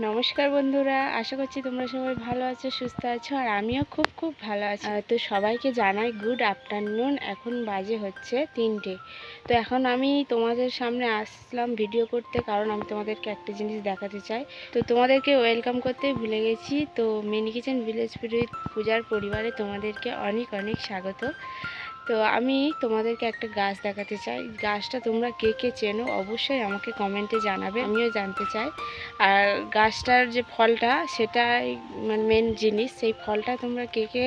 নমস্কার বন্ধুরা, আশা করছি তোমরা সবাই ভালো আছো, সুস্থ আছো, আর আমিও খুব ভালো আছি। তো সবাইকে জানাই গুড আফটারনুন। এখন বাজে হচ্ছে 3টে। তো এখন আমি তোমাদের সামনে আসলাম ভিডিও করতে, কারণ আমি তোমাদেরকে একটা জিনিস দেখাতে চাই। তো তোমাদেরকে ওয়েলকাম করতে ভুলে গেছি। তো মিনি কিচেন ভিলেজ পূজার পরিবারে তোমাদেরকে অনেক অনেক স্বাগত। তো আমি তোমাদেরকে একটা গাছ দেখাতে চাই। গাছটা তোমরা কে কে চেনো অবশ্যই আমাকে কমেন্টে জানাবে, আমিও জানতে চাই। আর গাছটার যে ফলটা, সেটাই মানে মেন জিনিস। সেই ফলটা তোমরা কে কে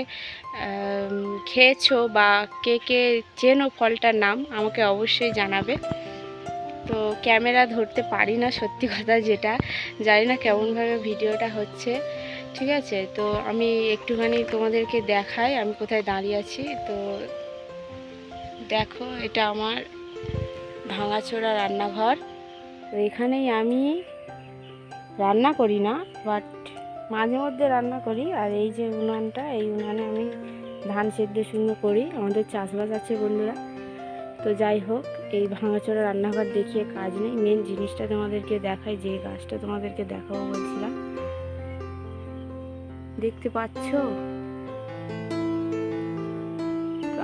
খেয়েছো বা কে কে চেনো ফলটার নাম, আমাকে অবশ্যই জানাবে। তো ক্যামেরা ধরতে পারি না, সত্যি কথা যেটা, জানি না কেমনভাবে ভিডিওটা হচ্ছে। ঠিক আছে, তো আমি একটুখানি তোমাদেরকে দেখাই আমি কোথায় দাঁড়িয়ে আছি। তো দেখো, এটা আমার ভাঙাচোরা রান্নাঘর। তো এখানেই আমি রান্না করি না, বাট মাঝে মধ্যে রান্না করি। আর এই যে উনানটা, এই উনানে আমি ধান সেদ্ধ শূন্য করি। আমাদের চাষবাস আছে বন্ধুরা। তো যাই হোক, এই ভাঙাচোরা রান্নাঘর দেখিয়ে কাজ নেই, মেন জিনিসটা তোমাদেরকে দেখাই, যে গাছটা তোমাদেরকে দেখাবো বলছিলাম। দেখতে পাচ্ছ?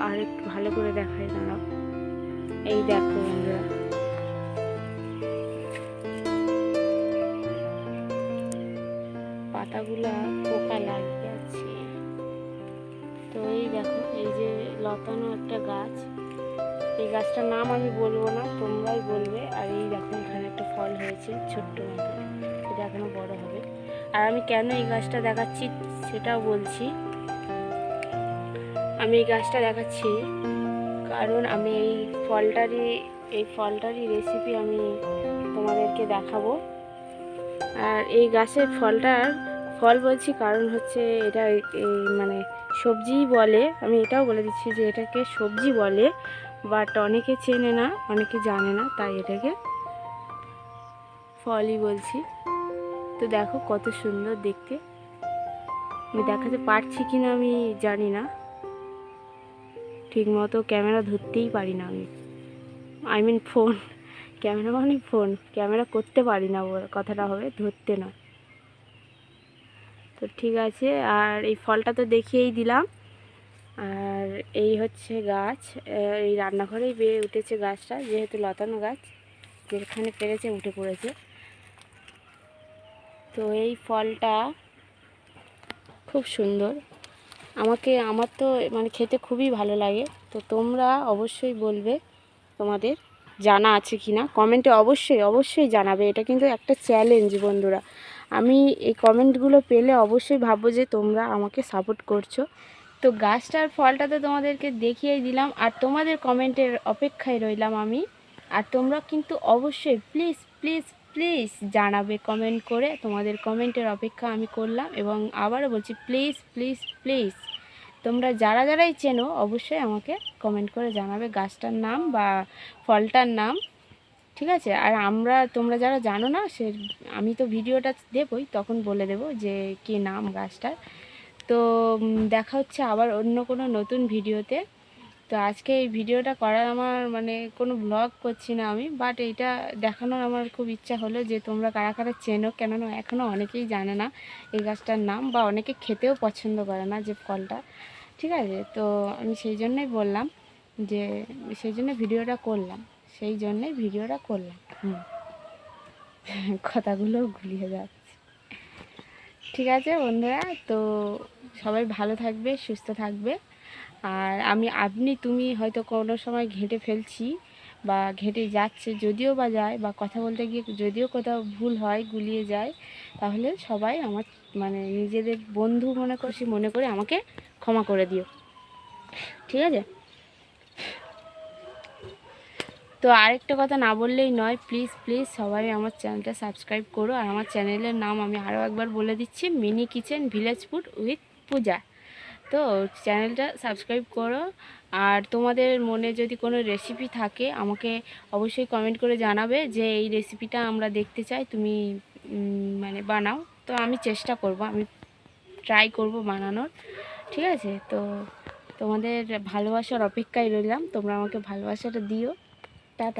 আর একটু ভালো করে দেখাই, দাঁড়াও। এই দেখো বন্ধুরা, পাতাগুলা পোকা লাগিয়ে আছে। তো এই দেখো, এই যে লতানো একটা গাছ, এই গাছটার নাম আমি বলবো না, তোমরাই বলবে। আর এই দেখো, এখানে একটা ফল হয়েছে ছোট্ট মতো, এটা এখনো বড় হবে। আর আমি কেন এই গাছটা দেখাচ্ছি সেটাও বলছি। আমি এই গাছটা দেখাচ্ছি কারণ আমি এই ফলটারই রেসিপি আমি তোমাদেরকে দেখাবো। আর এই গাছের ফল বলছি কারণ হচ্ছে এটা মানে সবজিই বলে। আমি এটাও বলে দিচ্ছি যে এটাকে সবজি বলে, বাট অনেকে চেনে না, অনেকে জানে না, তাই এটাকে ফলই বলছি। তো দেখো কত সুন্দর দেখতে। আমি দেখাতে পারছি কিনা আমি জানি না, ঠিক মতো ক্যামেরা ধরতেই পারি না আমি, আই মিন ফোন, ক্যামেরা মানে ফোন, ক্যামেরা করতে পারি না, কথাটা হবে, ধরতে না। তো ঠিক আছে, আর এই ফলটা তো দেখিয়েই দিলাম। আর এই হচ্ছে গাছ, এই রান্নাঘরেই বেয়ে উঠেছে গাছটা, যেহেতু লতানো গাছ, যেখানে পেরেছে উঠে পড়েছে। তো এই ফলটা খুব সুন্দর, আমার তো মানে খেতে খুবই ভালো লাগে। তো তোমরা অবশ্যই বলবে তোমাদের জানা আছে কি না, কমেন্টে অবশ্যই জানাবে। এটা কিন্তু একটা চ্যালেঞ্জ বন্ধুরা। আমি এই কমেন্টগুলো পেলে অবশ্যই ভাববো যে তোমরা আমাকে সাপোর্ট করছো। তো গাছটার ফলটা তো তোমাদেরকে দেখিয়েই দিলাম, আর তোমাদের কমেন্টের অপেক্ষায় রইলাম আমি। আর তোমরা কিন্তু অবশ্যই প্লিজ প্লিজ প্লিজ জানাবে কমেন্ট করে, তোমাদের কমেন্টের অপেক্ষা আমি করলাম। এবং আবারও বলছি, প্লিজ প্লিজ প্লিজ তোমরা যারাই চেনো অবশ্যই আমাকে কমেন্ট করে জানাবে গাছটার নাম বা ফলটার নাম। ঠিক আছে, আর তোমরা যারা জানো না, আমি তো ভিডিওটা দেবই, তখন বলে দেব যে কী নাম গাছটার। তো দেখা হচ্ছে আবার অন্য কোনো নতুন ভিডিওতে। তো আজকে এই ভিডিওটা করার আমার মানে কোনো ব্লগ করছি না আমি, বাট এইটা দেখানোর আমার খুব ইচ্ছা হলো যে তোমরা কারা কারা চেনো, কেননা এখনও অনেকেই জানে না এই গাছটার নাম, বা অনেকে খেতেও পছন্দ করে না যে ফলটা। ঠিক আছে, তো আমি সেই জন্যই বললাম, যে সেই জন্য ভিডিওটা করলাম। কথাগুলো গুলিয়ে যাচ্ছে। ঠিক আছে বন্ধুরা, তো সবাই ভালো থাকবে, সুস্থ থাকবে। আর তুমি হয়তো কোনো সময় ঘেঁটে ফেলছি বা ঘেঁটে যাচ্ছে, যদিও বা যায়, বা কথা বলতে গিয়ে যদিও কোথাও ভুল হয়, গুলিয়ে যায়, তাহলে সবাই আমার মানে নিজেদের বন্ধু মনে করে আমাকে ক্ষমা করে দিও। ঠিক আছে, তো আরেকটা কথা না বললেই নয়, প্লিজ প্লিজ সবাই আমার চ্যানেলটা সাবস্ক্রাইব করো। আর আমার চ্যানেলের নাম আমি আরও একবার বলে দিচ্ছি, mini kitchen village food with Puja. তো চ্যানেলটা সাবস্ক্রাইব করো। আর তোমাদের মনে যদি কোনো রেসিপি থাকে, আমাকে অবশ্যই কমেন্ট করে জানাবে যে এই রেসিপিটা আমরা দেখতে চাই, তুমি মানে বানাও। তো আমি চেষ্টা করব, আমি ট্রাই করব বানানোর। ঠিক আছে, তো তোমাদের ভালোবাসার অপেক্ষায় রইলাম, তোমরা আমাকে ভালোবাসাটা দিও। টাটা।